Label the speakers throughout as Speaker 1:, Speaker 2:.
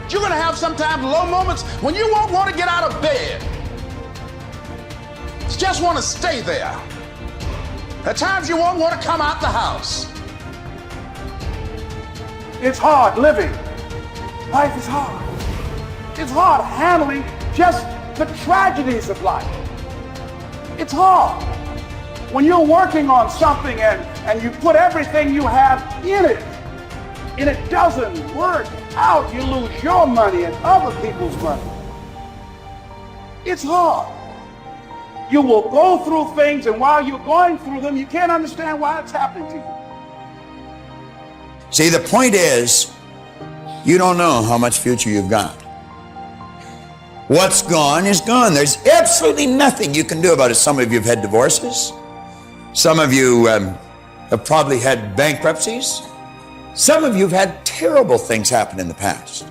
Speaker 1: You're going to have sometimes low moments when you won't want to get out of bed. You just want to stay there. At times you won't want to come out the house.
Speaker 2: It's hard living. Life is hard. It's hard handling just the tragedies of life. It's hard. When you're working on something and you put everything you have in it, and it doesn't work out, you lose your money and other people's money. It's hard. You will go through things, and while you're going through them, you can't understand why it's happening to you.
Speaker 3: See, the point is, you don't know how much future you've got. What's gone is gone. There's absolutely nothing you can do about it. Some of you have had divorces. Some of you have probably had bankruptcies. Some of you have had terrible things happen in the past.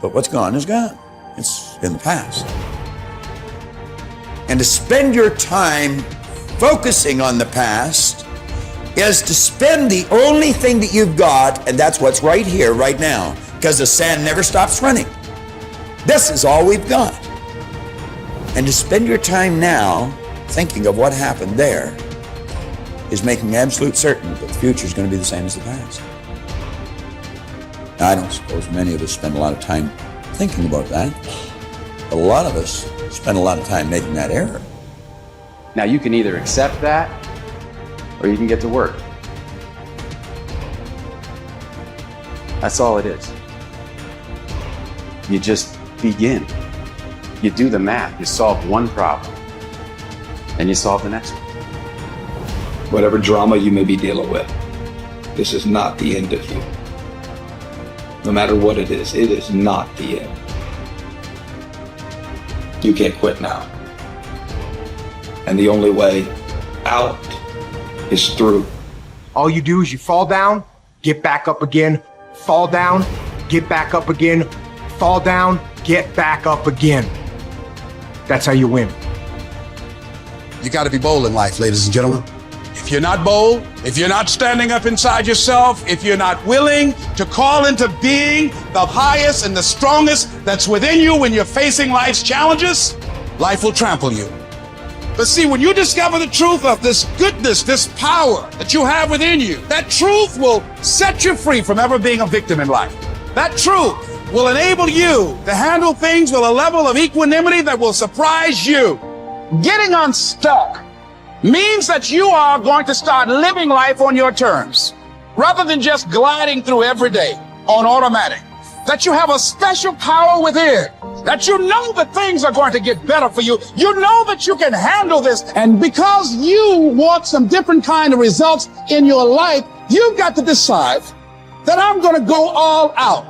Speaker 3: But what's gone is gone. It's in the past. And to spend your time focusing on the past is to spend the only thing that you've got, and that's what's right here, right now, because the sand never stops running. This is all we've got. And to spend your time now thinking of what happened there is making absolute certain that the future is going to be the same as the past. Now, I don't suppose many of us spend a lot of time thinking about that. A lot of us spend a lot of time making that error.
Speaker 4: Now, you can either accept that or you can get to work. That's all it is. You just begin. You do the math. You solve one problem and you solve the next one.
Speaker 5: Whatever drama you may be dealing with, this is not the end of you. No matter what it is not the end. You can't quit now. And the only way out is through.
Speaker 6: All you do is you fall down, get back up again, fall down, get back up again, fall down, get back up again. That's how you win.
Speaker 1: You got to be bold in life, ladies and gentlemen. If you're not bold, if you're not standing up inside yourself, if you're not willing to call into being the highest and the strongest that's within you when you're facing life's challenges, life will trample you. But see, when you discover the truth of this goodness, this power that you have within you, that truth will set you free from ever being a victim in life. That truth will enable you to handle things with a level of equanimity that will surprise you. Getting unstuck means that you are going to start living life on your terms, rather than just gliding through every day on automatic. That you have a special power within, that you know that things are going to get better for you. You know that you can handle this. And because you want some different kind of results in your life, you've got to decide that I'm going to go all out.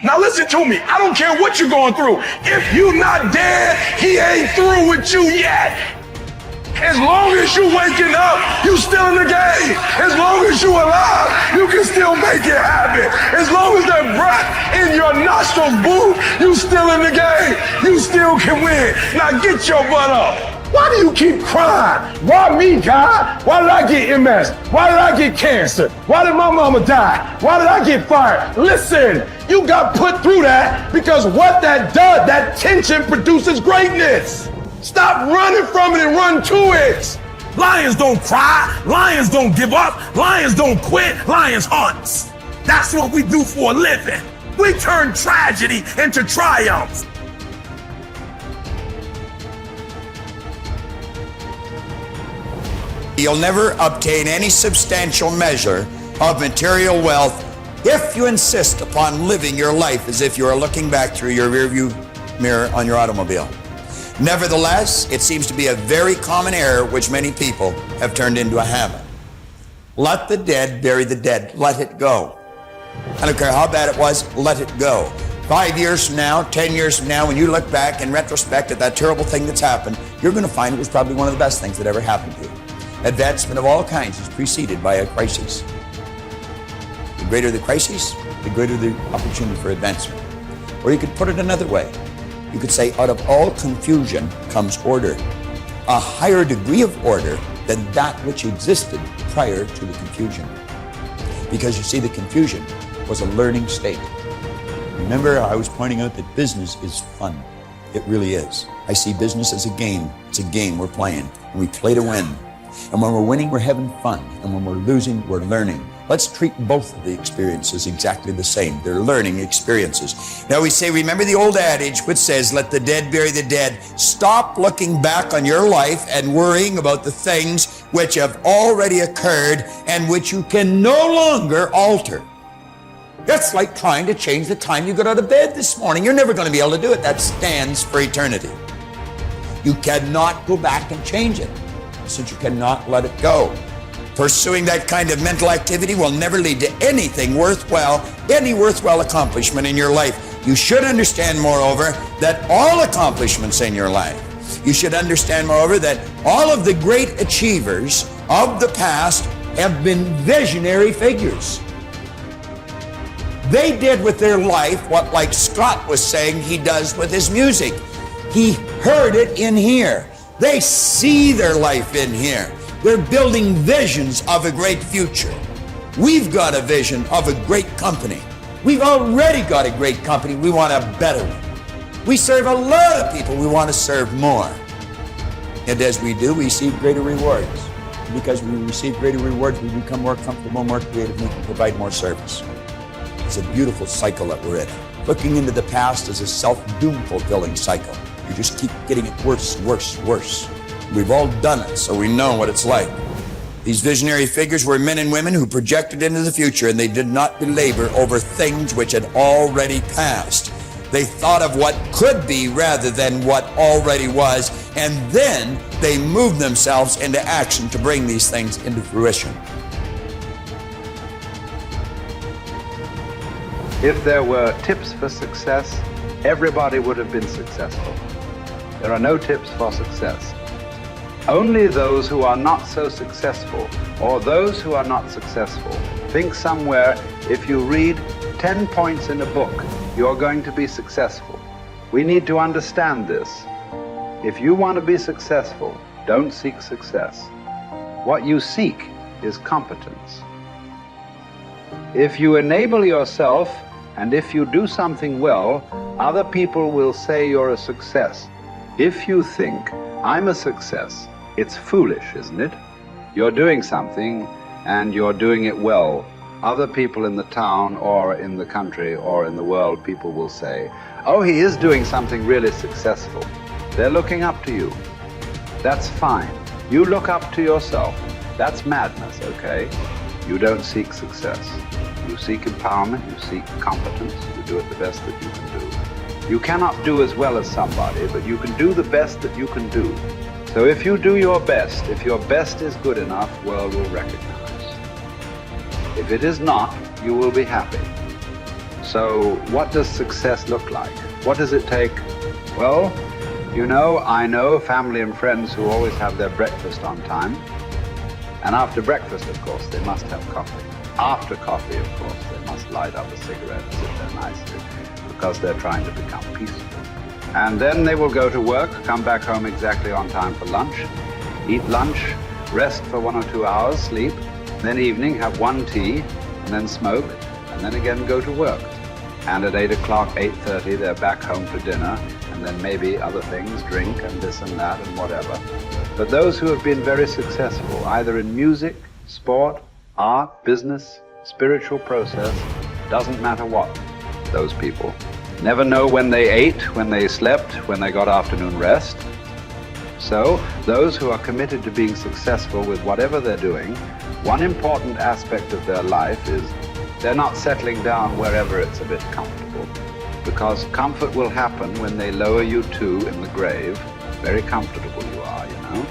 Speaker 2: Now listen to me. I don't care what you're going through. If you're not dead, he ain't through with you yet. As long as you waking up, you still in the game. As long as you alive, you can still make it happen. As long as that breath in your nostrils move, you still in the game. You still can win. Now get your butt up. Why do you keep crying? Why me, God? Why did I get Immerse? Why did I get cancer? Why did my mama die? Why did I get fired? Listen, you got put through that because what that does, that tension produces greatness. Stop running from it and run to it. Lions don't cry. Lions don't give up. Lions don't quit. Lions hunt. That's what we do for a living. We turn tragedy into triumph.
Speaker 3: You'll never obtain any substantial measure of material wealth if you insist upon living your life as if you are looking back through your rearview mirror on your automobile. Nevertheless, it seems to be a very common error which many people have turned into a habit. Let the dead bury the dead. Let it go. I don't care how bad it was, let it go. 5 years from now, 10 years from now, when you look back in retrospect at that terrible thing that's happened, you're going to find it was probably one of the best things that ever happened to you. Advancement of all kinds is preceded by a crisis. The greater the crisis, the greater the opportunity for advancement. Or you could put it another way. You could say, out of all confusion comes order, a higher degree of order than that which existed prior to the confusion. Because you see, the confusion was a learning state. Remember, I was pointing out that business is fun. It really is. I see business as a game. It's a game we're playing, and we play to win. And when we're winning, we're having fun. And when we're losing, we're learning. Let's treat both of the experiences exactly the same. They're learning experiences. Now we say, remember the old adage which says, let the dead bury the dead. Stop looking back on your life and worrying about the things which have already occurred and which you can no longer alter. That's like trying to change the time you got out of bed this morning. You're never going to be able to do it. That stands for eternity. You cannot go back and change it, since you cannot let it go. Pursuing that kind of mental activity will never lead to anything worthwhile, any worthwhile accomplishment in your life. You should understand, moreover, that all accomplishments in your life, you should understand, moreover, that all of the great achievers of the past have been visionary figures. They did with their life what, like Scott was saying, he does with his music. He heard it in here. They see their life in here. They're building visions of a great future. We've got a vision of a great company. We've already got a great company. We want a better one. We serve a lot of people. We want to serve more. And as we do, we receive greater rewards. Because we receive greater rewards, we become more comfortable, more creative, and we can provide more service. It's a beautiful cycle that we're in. Looking into the past is a self-doom fulfilling cycle. You just keep getting it worse, worse, worse. We've all done it, so we know what it's like. These visionary figures were men and women who projected into the future, and they did not belabor over things which had already passed. They thought of what could be rather than what already was, and then they moved themselves into action to bring these things into fruition.
Speaker 7: If there were tips for success, everybody would have been successful. There are no tips for success. Only those who are not so successful, or those who are not successful, think somewhere if you read 10 points in a book, you're going to be successful. We need to understand this. If you want to be successful, don't seek success. What you seek is competence. If you enable yourself, and if you do something well, other people will say you're a success. If you think, I'm a success, it's foolish, isn't it? You're doing something, and you're doing it well. Other people in the town, or in the country, or in the world, people will say, oh, he is doing something really successful. They're looking up to you. That's fine. You look up to yourself. That's madness, okay? You don't seek success. You seek empowerment, you seek competence, you do it the best that you can do. You cannot do as well as somebody, but you can do the best that you can do. So if you do your best, if your best is good enough, world will recognize. If it is not, you will be happy. So what does success look like? What does it take? Well, you know, I know family and friends who always have their breakfast on time. And after breakfast, of course, they must have coffee. After coffee, of course, they must light up a cigarette and sit there nicely because they're trying to become peaceful. And then they will go to work, come back home exactly on time for lunch, eat lunch, rest for 1 or 2 hours, sleep, then evening have one tea, and then smoke, and then again go to work. And at 8 o'clock, 8:30, they're back home for dinner, and then maybe other things, drink and this and that and whatever. But those who have been very successful, either in music, sport, art, business, spiritual process, doesn't matter what, those people never know when they ate, when they slept, when they got afternoon rest. So those who are committed to being successful with whatever they're doing, one important aspect of their life is they're not settling down wherever it's a bit comfortable, because comfort will happen when they lower you too in the grave. Very comfortable you are, you know.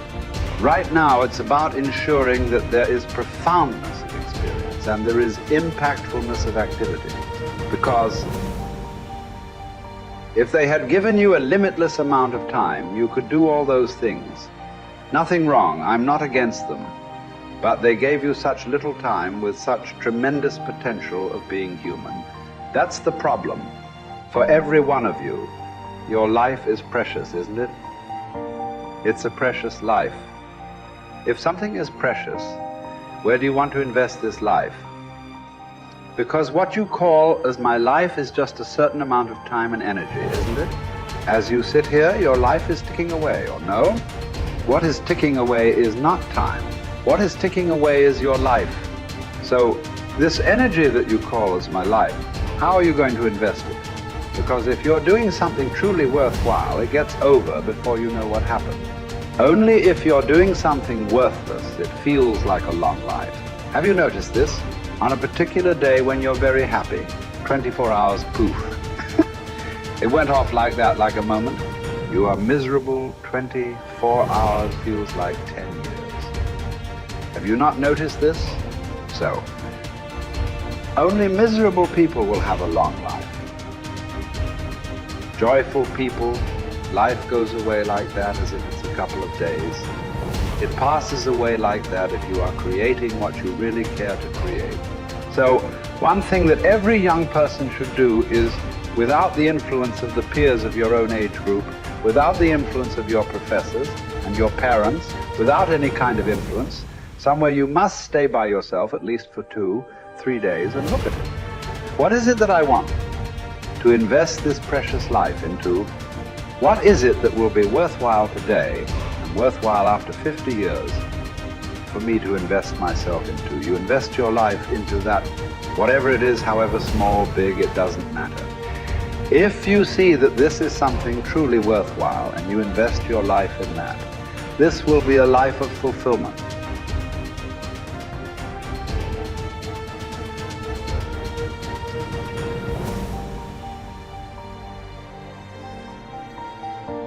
Speaker 7: Right now it's about ensuring that there is profoundness of experience and there is impactfulness of activity, because if they had given you a limitless amount of time, you could do all those things. Nothing wrong, I'm not against them. But they gave you such little time with such tremendous potential of being human. That's the problem. For every one of you, your life is precious, isn't it? It's a precious life. If something is precious, where do you want to invest this life? Because what you call as my life is just a certain amount of time and energy, isn't it? As you sit here, your life is ticking away, or no? What is ticking away is not time. What is ticking away is your life. So this energy that you call as my life, how are you going to invest it? Because if you're doing something truly worthwhile, it gets over before you know what happened. Only if you're doing something worthless, it feels like a long life. Have you noticed this? On a particular day when you're very happy, 24 hours, poof. It went off like that, like a moment. You are miserable, 24 hours feels like 10 years. Have you not noticed this? So, only miserable people will have a long life. Joyful people, life goes away like that as if it's a couple of days. It passes away like that if you are creating what you really care to create. So, one thing that every young person should do is, without the influence of the peers of your own age group, without the influence of your professors and your parents, without any kind of influence, somewhere you must stay by yourself at least for 2-3 days and look at it. What is it that I want to invest this precious life into? What is it that will be worthwhile today and worthwhile after 50 years for me to invest myself into? You invest your life into that, whatever it is, however small, big, it doesn't matter. If you see that this is something truly worthwhile and you invest your life in that, this will be a life of fulfillment.